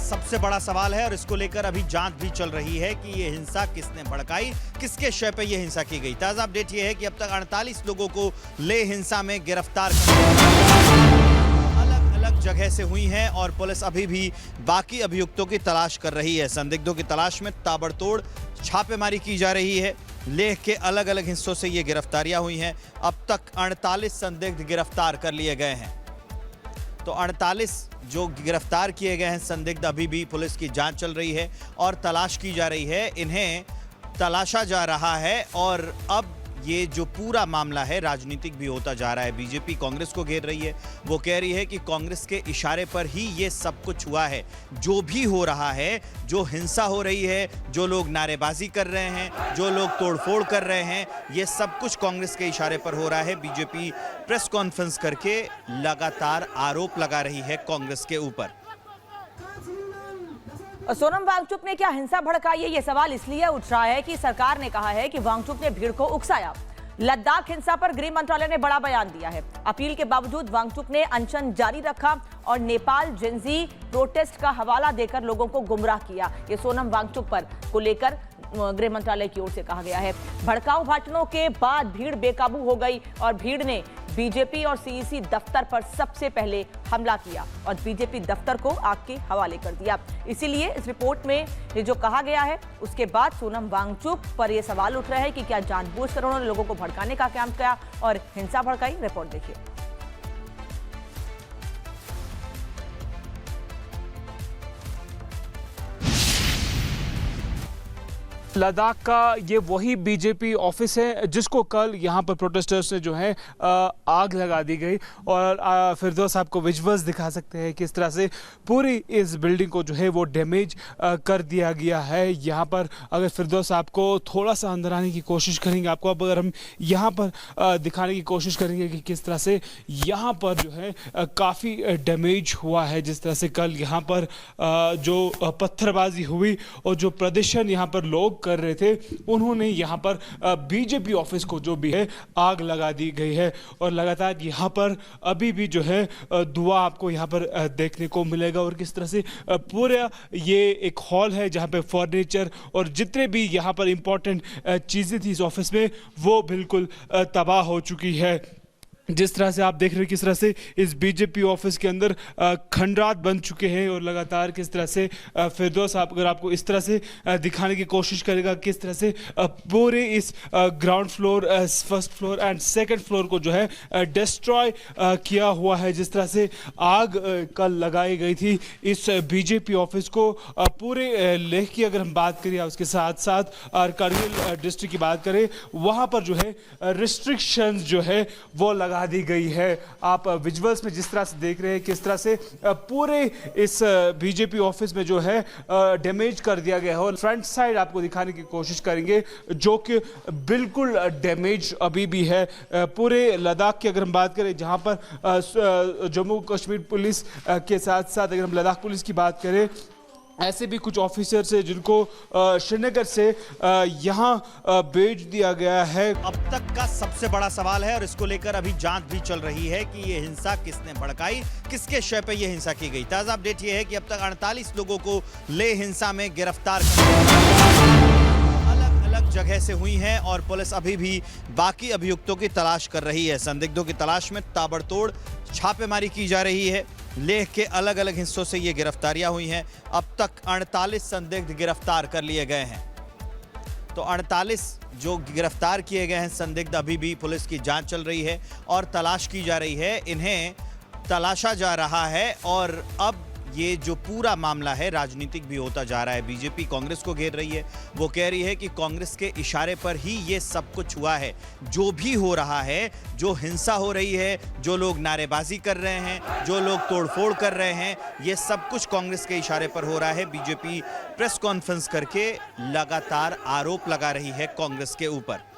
सबसे बड़ा सवाल है और इसको लेकर अभी जांच भी चल रही है कि ये हिंसा किसने भड़काई, किसके शय पे ये हिंसा की गई। ताजा अपडेट ये है कि अब तक 48 लोगों को ले हिंसा में गिरफ्तार अलग अलग जगह से हुई हैं और पुलिस अभी भी बाकी अभियुक्तों की तलाश कर रही है। संदिग्धों की तलाश में ताबड़तोड़ छापेमारी की जा रही है। लेह के अलग अलग हिस्सों से ये गिरफ्तारियां हुई हैं। अब तक 48 संदिग्ध गिरफ्तार कर लिए गए हैं। तो 48 जो गिरफ्तार किए गए हैं संदिग्ध, अभी भी पुलिस की जांच चल रही है और तलाश की जा रही है। इन्हें तलाशा जा रहा है और अब ये जो पूरा मामला है राजनीतिक भी होता जा रहा है। बीजेपी कांग्रेस को घेर रही है। वो कह रही है कि कांग्रेस के इशारे पर ही ये सब कुछ हुआ है। जो भी हो रहा है, जो हिंसा हो रही है, जो लोग नारेबाजी कर रहे हैं, जो लोग तोड़फोड़ कर रहे हैं, ये सब कुछ कांग्रेस के इशारे पर हो रहा है। बीजेपी प्रेस कॉन्फ्रेंस करके लगातार आरोप लगा रही है कांग्रेस के ऊपर। सोनम वांगचुक ने क्या हिंसा भड़काई है, ये सवाल इसलिए उठ रहा है कि सरकार ने कहा है कि वांगचुक ने भीड़ को उकसाया। लद्दाख हिंसा पर गृह मंत्रालय ने बड़ा बयान दिया है। अपील के बावजूद वांगचुक ने अनशन जारी रखा और नेपाल जेंजी प्रोटेस्ट का हवाला देकर लोगों को गुमराह किया। ये सोनम वांगचुक पर को लेकर गृह मंत्रालय की ओर से कहा गया है। भड़काऊ भाषणों के बाद भीड़ बेकाबू हो गई और भीड़ ने बीजेपी और सीईसी दफ्तर पर सबसे पहले हमला किया और बीजेपी दफ्तर को आग के हवाले कर दिया। इसीलिए इस रिपोर्ट में ये जो कहा गया है, उसके बाद सोनम वांगचुक पर यह सवाल उठ रहा है कि क्या जानबूझकर उन्होंने लोगों को भड़काने का काम किया और हिंसा भड़काई। रिपोर्ट देखिए। लद्दाख का ये वही बीजेपी ऑफिस है जिसको कल यहाँ पर प्रोटेस्टर्स ने जो है आग लगा दी गई और फिरदौस आपको विजुअल्स दिखा सकते हैं किस तरह से पूरी इस बिल्डिंग को जो है वो डैमेज कर दिया गया है। यहाँ पर अगर फिरदौस आपको थोड़ा सा अंदर आने की कोशिश करेंगे, आपको अब अगर हम यहाँ पर दिखाने की कोशिश करेंगे कि किस तरह से यहाँ पर जो है काफ़ी डैमेज हुआ है। जिस तरह से कल यहाँ पर जो पत्थरबाजी हुई और जो प्रदर्शन यहाँ पर लोग कर रहे थे, उन्होंने यहाँ पर बीजेपी ऑफिस को जो भी है आग लगा दी गई है और लगातार यहाँ पर अभी भी जो है धुआं आपको यहाँ पर देखने को मिलेगा। और किस तरह से पूरा ये एक हॉल है जहाँ पे फर्नीचर और जितने भी यहाँ पर इंपॉर्टेंट चीज़ें थी इस ऑफिस में वो बिल्कुल तबाह हो चुकी है। जिस तरह से आप देख रहे हैं किस तरह से इस बीजेपी ऑफिस के अंदर खंडरात बन चुके हैं और लगातार किस तरह से फिरदौस आप अगर आपको इस तरह से दिखाने की कोशिश करेगा किस तरह से पूरे इस ground floor, first floor and second floor को जो है डिस्ट्रॉय किया हुआ है। जिस तरह से आग कल लगाई गई थी इस बीजेपी ऑफिस को पूरे लेह की अगर हम बात करें, उसके साथ साथ कारगिल डिस्ट्रिक्ट की बात करें, वहाँ पर जो है रिस्ट्रिक्शंस जो है वो लगा दी गई है। आप विजुअल्स में जिस तरह से देख रहे हैं किस तरह से पूरे इस बीजेपी ऑफिस में जो है डैमेज कर दिया गया है और फ्रंट साइड आपको दिखाने की कोशिश करेंगे जो कि बिल्कुल डैमेज अभी भी है। पूरे लद्दाख की अगर हम बात करें, जहां पर जम्मू कश्मीर पुलिस के साथ साथ अगर हम लद्दाख पुलिस की बात करें, ऐसे भी कुछ ऑफिसर्स हैं जिनको श्रीनगर से यहाँ भेज दिया गया है। अब तक का सबसे बड़ा सवाल है और इसको लेकर अभी जांच भी चल रही है कि ये हिंसा किसने भड़काई, किसके शय पे ये हिंसा की गई। ताजा अपडेट ये है कि अब तक 48 लोगों को ले हिंसा में गिरफ्तार अलग अलग जगह से हुई हैं और पुलिस अभी भी बाकी अभियुक्तों की तलाश कर रही है। संदिग्धों की तलाश में ताबड़तोड़ छापेमारी की जा रही है। लेह के अलग अलग हिस्सों से ये गिरफ्तारियां हुई हैं। अब तक 48 संदिग्ध गिरफ्तार कर लिए गए हैं। तो 48 जो गिरफ्तार किए गए हैं संदिग्ध, अभी भी पुलिस की जांच चल रही है और तलाश की जा रही है। इन्हें तलाशा जा रहा है और अब ये जो पूरा मामला है राजनीतिक भी होता जा रहा है। बीजेपी कांग्रेस को घेर रही है। वो कह रही है कि कांग्रेस के इशारे पर ही ये सब कुछ हुआ है। जो भी हो रहा है, जो हिंसा हो रही है, जो लोग नारेबाजी कर रहे हैं, जो लोग तोड़फोड़ कर रहे हैं, ये सब कुछ कांग्रेस के इशारे पर हो रहा है। बीजेपी प्रेस कॉन्फ्रेंस करके लगातार आरोप लगा रही है कांग्रेस के ऊपर।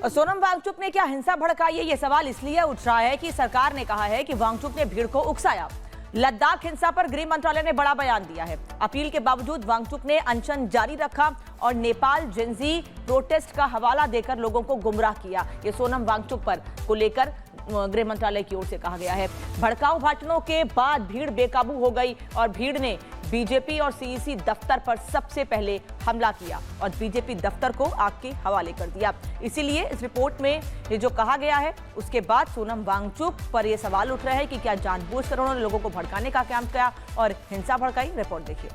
सोनम वांगचुक ने क्या हिंसा भड़काई है, ये सवाल इसलिए उठ रहा है कि सरकार ने कहा है कि वांगचुक ने भीड़ को उकसाया। लद्दाख हिंसा पर गृह मंत्रालय ने बड़ा बयान दिया है। अपील के बावजूद वांगचुक ने अनशन जारी रखा और नेपाल जेंजी प्रोटेस्ट का हवाला देकर लोगों को गुमराह किया। ये सोनम वांगचुक पर को लेकर गृह मंत्रालय की ओर से कहा गया है। भड़काऊ भाषणों के बाद भीड़ बेकाबू हो गई और भीड़ ने बीजेपी और सीईसी दफ्तर पर सबसे पहले हमला किया और बीजेपी दफ्तर को आग के हवाले कर दिया। इसीलिए इस रिपोर्ट में ये जो कहा गया है उसके बाद सोनम वांगचुक पर यह सवाल उठ रहे हैं कि क्या जानबूझकर उन्होंने लोगों को भड़काने का काम किया और हिंसा भड़काई। रिपोर्ट देखिए।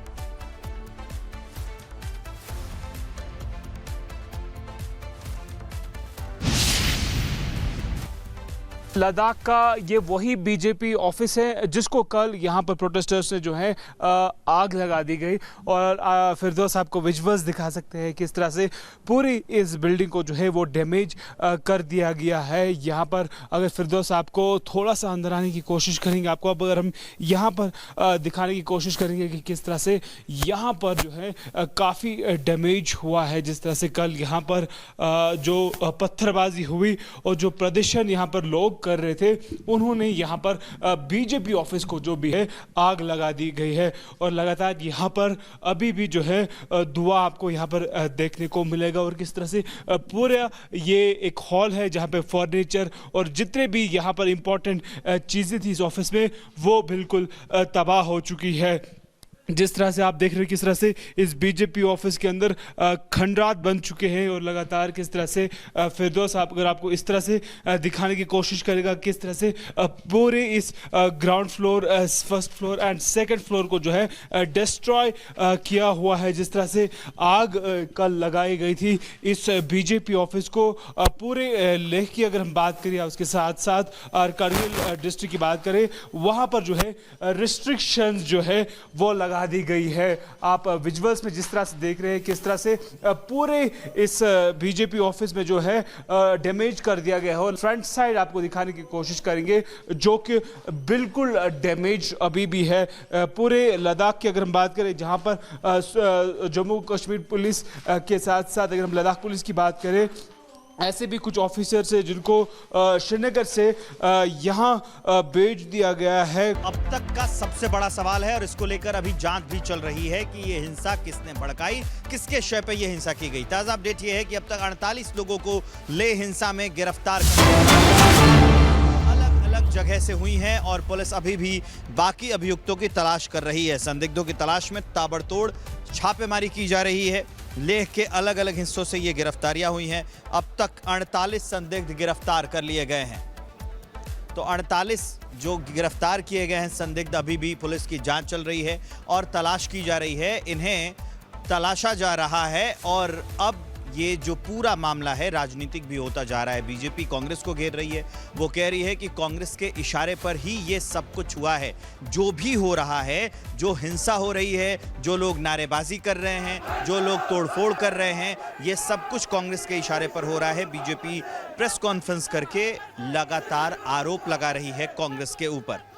लद्दाख का ये वही बीजेपी ऑफिस है जिसको कल यहाँ पर प्रोटेस्टर्स ने जो है आग लगा दी गई और फिरदौस आपको विजुअल्स दिखा सकते हैं किस तरह से पूरी इस बिल्डिंग को जो है वो डैमेज कर दिया गया है। यहाँ पर अगर फिरदौस आपको थोड़ा सा अंदर आने की कोशिश करेंगे, आपको अब अगर हम यहाँ पर दिखाने की कोशिश करेंगे कि किस तरह से यहाँ पर जो है काफ़ी डैमेज हुआ है। जिस तरह से कल यहाँ पर जो पत्थरबाजी हुई और जो प्रदर्शन यहाँ पर लोग कर रहे थे, उन्होंने यहाँ पर बीजेपी ऑफिस को जो भी है आग लगा दी गई है और लगातार यहाँ पर अभी भी जो है धुआं आपको यहाँ पर देखने को मिलेगा और किस तरह से पूरा ये एक हॉल है जहाँ पे फर्नीचर और जितने भी यहाँ पर इंपॉर्टेंट चीज़ें थी इस ऑफिस में वो बिल्कुल तबाह हो चुकी है। जिस तरह से आप देख रहे हैं किस तरह से इस बीजेपी ऑफिस के अंदर खंडरात बन चुके हैं और लगातार किस तरह से फिरदौस आप अगर आपको इस तरह से दिखाने की कोशिश करेगा किस तरह से पूरे इस ground floor, first floor and second floor को जो है डिस्ट्रॉय किया हुआ है। जिस तरह से आग कल लगाई गई थी इस बीजेपी ऑफिस को पूरे लेह की अगर हम बात करें, उसके साथ साथ कारगिल डिस्ट्रिक्ट की बात करें, वहाँ पर जो है रिस्ट्रिक्शंस जो है वो लगा दी गई है। आप विजुअल्स में जिस तरह से देख रहे हैं किस तरह से पूरे इस बीजेपी ऑफिस में जो है डैमेज कर दिया गया है और फ्रंट साइड आपको दिखाने की कोशिश करेंगे जो कि बिल्कुल डैमेज अभी भी है। पूरे लद्दाख की अगर हम बात करें, जहां पर जम्मू कश्मीर पुलिस के साथ साथ अगर हम लद्दाख पुलिस की बात करें, ऐसे भी कुछ ऑफिसर्स हैं जिनको श्रीनगर से यहाँ भेज दिया गया है। अब तक का सबसे बड़ा सवाल है और इसको लेकर अभी जांच भी चल रही है कि ये हिंसा किसने भड़काई, किसके शय पे ये हिंसा की गई। ताजा अपडेट ये है कि अब तक 48 लोगों को लेह हिंसा में गिरफ्तार अलग जगह से हुई हैं और पुलिस अभी भी बाकी अभियुक्तों की तलाश कर रही है। संदिग्धों की तलाश में ताबड़तोड़ छापेमारी की जा रही है। लेह के अलग अलग हिस्सों से ये गिरफ्तारियां हुई हैं। अब तक 48 संदिग्ध गिरफ्तार कर लिए गए हैं। तो 48 जो गिरफ्तार किए गए हैं संदिग्ध, अभी भी पुलिस की जांच चल रही है और तलाश की जा रही है। इन्हें तलाशा जा रहा है और अब ये जो पूरा मामला है राजनीतिक भी होता जा रहा है। बीजेपी कांग्रेस को घेर रही है, वो कह रही है कि कांग्रेस के इशारे पर ही ये सब कुछ हुआ है। जो भी हो रहा है, जो हिंसा हो रही है, जो लोग नारेबाजी कर रहे हैं, जो लोग तोड़फोड़ कर रहे हैं, ये सब कुछ कांग्रेस के इशारे पर हो रहा है। बीजेपी प्रेस कॉन्फ्रेंस करके लगातार आरोप लगा रही है कांग्रेस के ऊपर।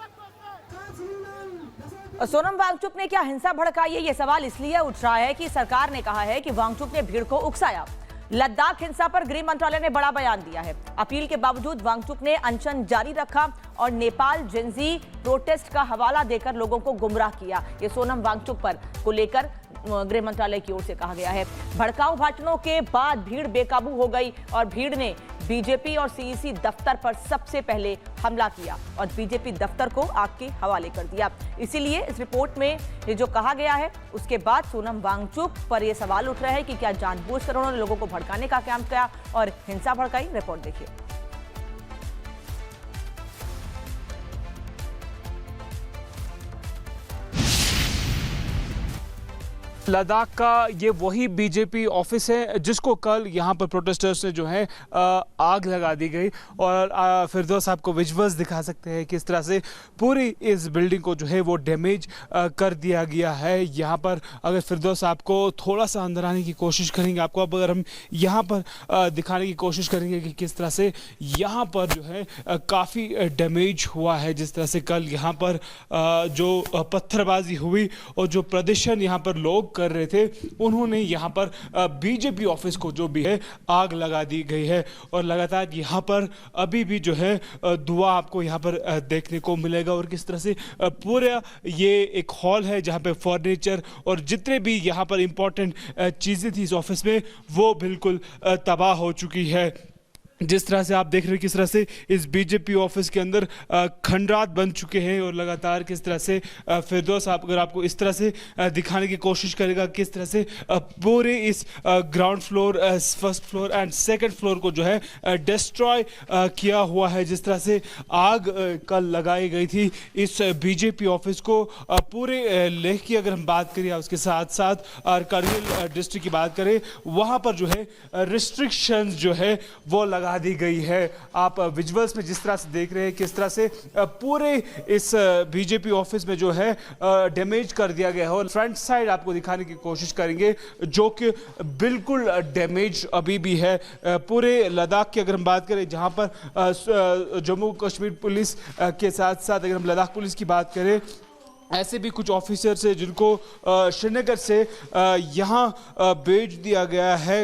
सोनम वांगचुक ने क्या हिंसा भड़काई है, ये सवाल इसलिए उठ रहा है कि सरकार ने कहा है कि वांगचुक ने भीड़ को उकसाया। लद्दाख हिंसा पर गृह मंत्रालय ने बड़ा बयान दिया है। अपील के बावजूद वांगचुक ने अनशन जारी रखा और नेपाल जेंजी प्रोटेस्ट का हवाला देकर लोगों को गुमराह किया। ये सोनम वांगचुक पर को लेकर गृह मंत्रालय की ओर से कहा गया है। भड़काऊ भाषणों के बाद भीड़ बेकाबू हो गई और भीड़ ने बीजेपी और सीईसी दफ्तर पर सबसे पहले हमला किया और बीजेपी दफ्तर को आग के हवाले कर दिया। इसीलिए इस रिपोर्ट में ये जो कहा गया है उसके बाद सोनम वांगचुक पर यह सवाल उठ रहे हैं कि क्या जानबूझकर उन्होंने लोगों को भड़काने का काम किया और हिंसा भड़काई। रिपोर्ट देखिए। लद्दाख का ये वही बीजेपी ऑफिस है जिसको कल यहाँ पर प्रोटेस्टर्स ने जो है आग लगा दी गई और फिरदौस आपको विजुअल्स दिखा सकते हैं किस तरह से पूरी इस बिल्डिंग को जो है वो डैमेज कर दिया गया है। यहाँ पर अगर फिरदौस आपको थोड़ा सा अंदर आने की कोशिश करेंगे, आपको अब अगर हम यहाँ पर दिखाने की कोशिश करेंगे कि किस तरह से यहाँ पर जो है काफ़ी डैमेज हुआ है। जिस तरह से कल यहाँ पर जो पत्थरबाजी हुई और जो प्रदर्शन यहाँ पर लोग कर रहे थे, उन्होंने यहाँ पर बीजेपी ऑफिस को जो भी है आग लगा दी गई है और लगातार यहाँ पर अभी भी जो है धुआं आपको यहाँ पर देखने को मिलेगा और किस तरह से पूरा ये एक हॉल है जहाँ पे फर्नीचर और जितने भी यहाँ पर इंपॉर्टेंट चीज़ें थी इस ऑफिस में वो बिल्कुल तबाह हो चुकी है। जिस तरह से आप देख रहे हैं किस तरह से इस बीजेपी ऑफिस के अंदर खंडरात बन चुके हैं और लगातार किस तरह से फिरदौस आप अगर आपको इस तरह से दिखाने की कोशिश करेगा किस तरह से पूरे इस ground floor first floor and second floor को जो है डिस्ट्रॉय किया हुआ है। जिस तरह से आग कल लगाई गई थी इस बीजेपी ऑफिस को पूरे लेह की अगर हम बात करें उसके साथ साथ करगिल डिस्ट्रिक्ट की बात करें वहाँ पर जो है रिस्ट्रिक्शंस जो है वो लगा दी गई है। आप विजुअल्स में जिस तरह से देख रहे हैं किस तरह से पूरे इस बीजेपी ऑफिस में जो है डैमेज कर दिया गया है और फ्रंट साइड आपको दिखाने की कोशिश करेंगे जो कि बिल्कुल डैमेज अभी भी है। पूरे लद्दाख की अगर हम बात करें जहां पर जम्मू कश्मीर पुलिस के साथ साथ अगर हम लद्दाख पुलिस की बात करें ऐसे भी कुछ ऑफिसर्स हैं जिनको श्रीनगर से यहाँ भेज दिया गया है